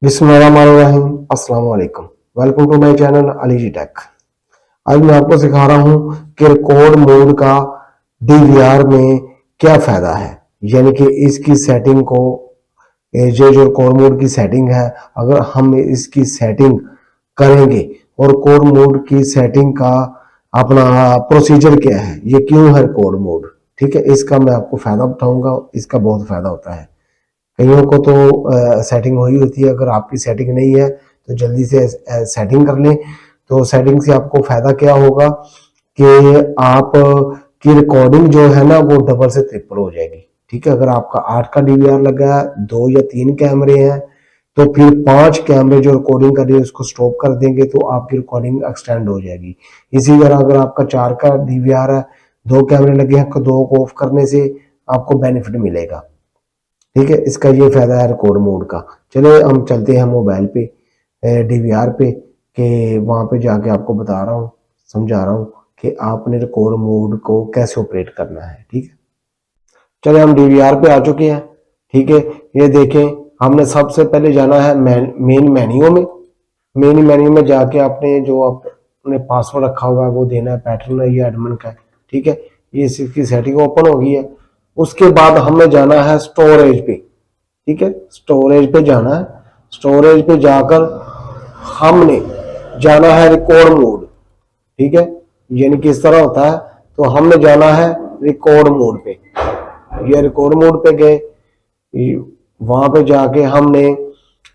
बिस्मिल्लाहिर्रहमानिर्रहीम। अस्सलाम वालेकुम। Welcome to my channel Ali ji Tech. आज मैं आपको सिखा रहा हूं कि रिकॉर्ड मोड का डीवीआर में क्या फायदा है। यानी कि इसकी सेटिंग को, ये जो रिकॉर्ड मोड की सेटिंग है, अगर हम इसकी सेटिंग करेंगे और रिकॉर्ड मोड की सेटिंग का अपना प्रोसीजर क्या है, ये क्यों है रिकॉर्ड मोड, ठीक है, इसका मैं आपको फायदा बताऊंगा। इसका बहुत फायदा होता है। कईयों को तो सेटिंग वही होती है। अगर आपकी सेटिंग नहीं है तो जल्दी से सेटिंग कर लें। तो सेटिंग से आपको फायदा क्या होगा कि आप की रिकॉर्डिंग जो है ना वो डबल से ट्रिपल हो जाएगी। ठीक है, अगर आपका 8 का डीवीआर लगा है, 2 या 3 कैमरे हैं, तो फिर 5 कैमरे जो रिकॉर्डिंग कर रहे हैं उसको स्टॉप कर देंगे तो आपकी रिकॉर्डिंग एक्सटेंड हो जाएगी। इसी तरह अगर आपका 4 का डीवीआर है, 2 कैमरे लगे हैं, 2 को ऑफ करने से आपको बेनिफिट मिलेगा। ठीक है, इसका ये फायदा है रिकॉर्ड मोड का। चलिए हम चलते हैं मोबाइल पे, डीवीआर पे, कि वहां पे जाके आपको बता रहा हूँ, समझा रहा हूँ कि आपने रिकॉर्ड मोड को कैसे ऑपरेट करना है। ठीक है, चलिए हम डीवीआर पे आ चुके हैं। ठीक है, ये देखें, हमने सबसे पहले जाना है मेन मेन्यू में। मेन मेन्यू में जाके आपने जो आपने पासवर्ड रखा हुआ है वो देना है, पैटर्न है या एडमिन का है। ठीक है, ये इसकी सेटिंग ओपन हो गई है। उसके बाद हमें जाना है स्टोरेज पे। ठीक है, स्टोरेज पे जाना है। स्टोरेज पे जाकर हमने जाना है रिकॉर्ड मोड। ठीक है, यानी कि इस तरह होता है। तो हमने जाना है रिकॉर्ड मोड पे। ये रिकॉर्ड मोड पे गए, वहां पे जाके हमने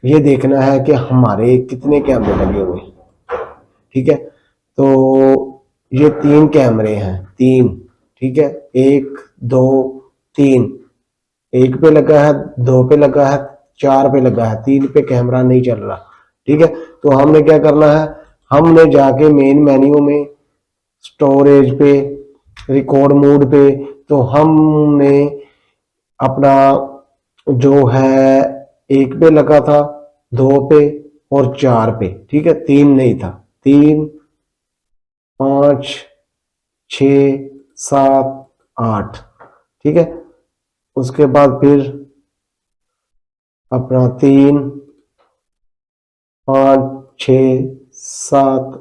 ये देखना है कि हमारे कितने कैमरे लगे हुए हैं। ठीक है, तो ये 3 कैमरे हैं, 3। ठीक है, 1 2 3। 1 पे लगा है, 2 पे लगा है, 4 पे लगा है, 3 पे कैमरा नहीं चल रहा। ठीक है, तो हमने क्या करना है, हमने जाके मेन मेन्यू में स्टोरेज पे, रिकॉर्ड मोड पे, तो हमने अपना जो है 1 पे लगा था, 2 पे और 4 पे। ठीक है, 3 नहीं था। 3 5 6 7 8। ठीक है, उसके बाद फिर अपना 3 5 6 7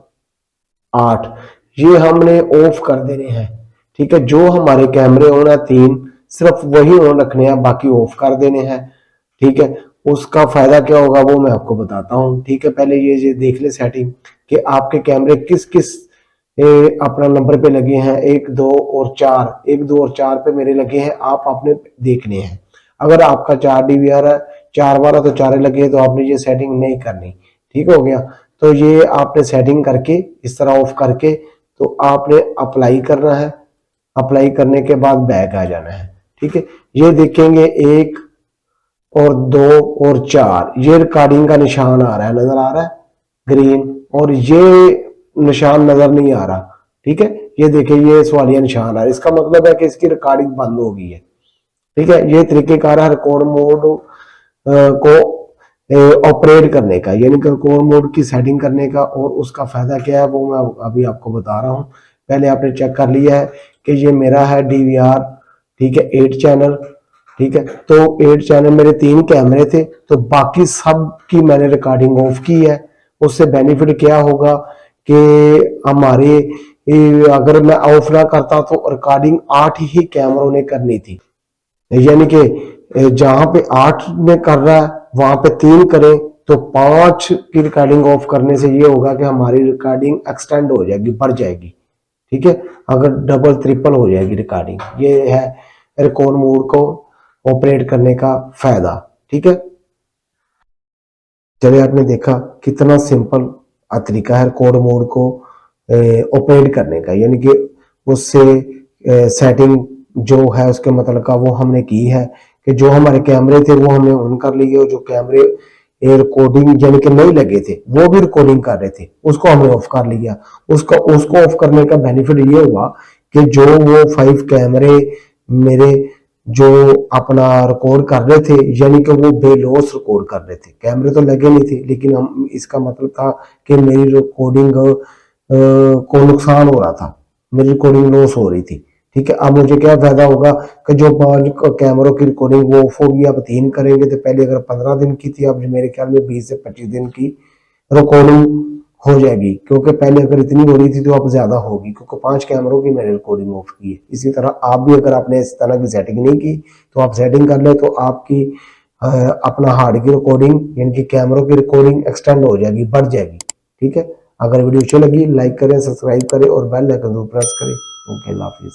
8 ये हमने ऑफ कर देने हैं। ठीक है, जो हमारे कैमरे ऑन है 3, सिर्फ वही ऑन रखने हैं, बाकी ऑफ कर देने हैं। ठीक है, उसका फायदा क्या होगा वो मैं आपको बताता हूँ। ठीक है, पहले ये देख ले सेटिंग कि आपके कैमरे किस किस अपना नंबर पे लगे हैं। 1 2 और 4, 1 2 और 4 पे मेरे लगे हैं, आप आपने देखने हैं। अगर आपका 4 डीवीआर है, 4 वाला, तो 4 लगे, तो आपने ये सेटिंग नहीं करनी। ठीक हो गया, तो ये आपने सेटिंग करके इस तरह ऑफ करके तो आपने अप्लाई करना है। अप्लाई करने के बाद बैक आ जाना है। ठीक है, ये देखेंगे 1 और 2 और 4, ये रिकॉर्डिंग का निशान आ रहा है, नजर आ रहा है ग्रीन, और ये निशान नजर नहीं आ रहा। ठीक है, ये देखिए ये सवालिया निशान आ रहा है, इसका मतलब है कि इसकी रिकॉर्डिंग बंद हो गई है। ठीक है, ये तरीकेकार है रिकॉर्ड मोड को ऑपरेट करने का, यानी कि रिकॉर्ड मोड की सेटिंग करने का। और उसका फायदा क्या है वो मैं अभी आपको बता रहा हूँ। पहले आपने चेक कर लिया है कि ये मेरा है डीवीआर। ठीक है, 8 चैनल। ठीक है, तो 8 चैनल मेरे 3 कैमरे थे, तो बाकी सब की मैंने रिकॉर्डिंग ऑफ की है। उससे बेनिफिट क्या होगा कि हमारे अगर मैं ऑफ ना करता तो रिकॉर्डिंग 8 ही कैमरों ने करनी थी। यानी कि जहां पे 8 में कर रहा है वहां पे 3 करें तो 5 की रिकॉर्डिंग ऑफ करने से ये होगा कि हमारी रिकॉर्डिंग एक्सटेंड हो जाएगी, बढ़ जाएगी। ठीक है, अगर डबल ट्रिपल हो जाएगी रिकॉर्डिंग। ये है रिकॉर्ड मोड को ऑपरेट करने का फायदा। ठीक है, चलिए आपने देखा कितना सिंपल तरीका है रिकॉर्ड मोड को ऑपरेट करने का। यानी कि उससे सेटिंग जो है उसके मतलब का वो हमने की है कि जो हमारे कैमरे थे वो हमने ऑन कर लिए, और जो कैमरे रिकॉर्डिंग यानी कि नहीं लगे थे वो भी रिकॉर्डिंग कर रहे थे उसको हमने ऑफ कर लिया। उसको ऑफ करने का बेनिफिट ये हुआ कि जो वो 5 कैमरे मेरे जो अपना रिकॉर्ड कर रहे थे, यानी कि वो बेलॉस रिकॉर्ड कर रहे थे, कैमरे तो लगे नहीं थे, लेकिन हम इसका मतलब था कि मेरी रिकॉर्डिंग को नुकसान हो रहा था, मेरी रिकॉर्डिंग लॉस हो रही थी। ठीक है। अब मुझे क्या फायदा होगा कि जो 5 कैमरों की रिकॉर्डिंग वो ऑफ होगी, अब 3 करेंगे तो पहले अगर 15 दिन की थी, अब मेरे ख्याल में 20 से 25 दिन की रिकॉर्डिंग हो जाएगी, क्योंकि पहले अगर इतनी हो रही थी तो अब ज्यादा होगी, क्योंकि 5 कैमरों की मैंने रिकॉर्डिंग ऑफ की है। इसी तरह आप भी अगर आपने इस तरह की सेटिंग नहीं की तो आप सेटिंग कर ले, तो आपकी अपना हार्ड की रिकॉर्डिंग यानी कि कैमरों की रिकॉर्डिंग एक्सटेंड हो जाएगी, बढ़ जाएगी। ठीक है। अगर वीडियो अच्छी लगी लाइक करें, सब्सक्राइब करें और बेल आइकन को प्रेस करें। ओके, अल्लाह हाफिज।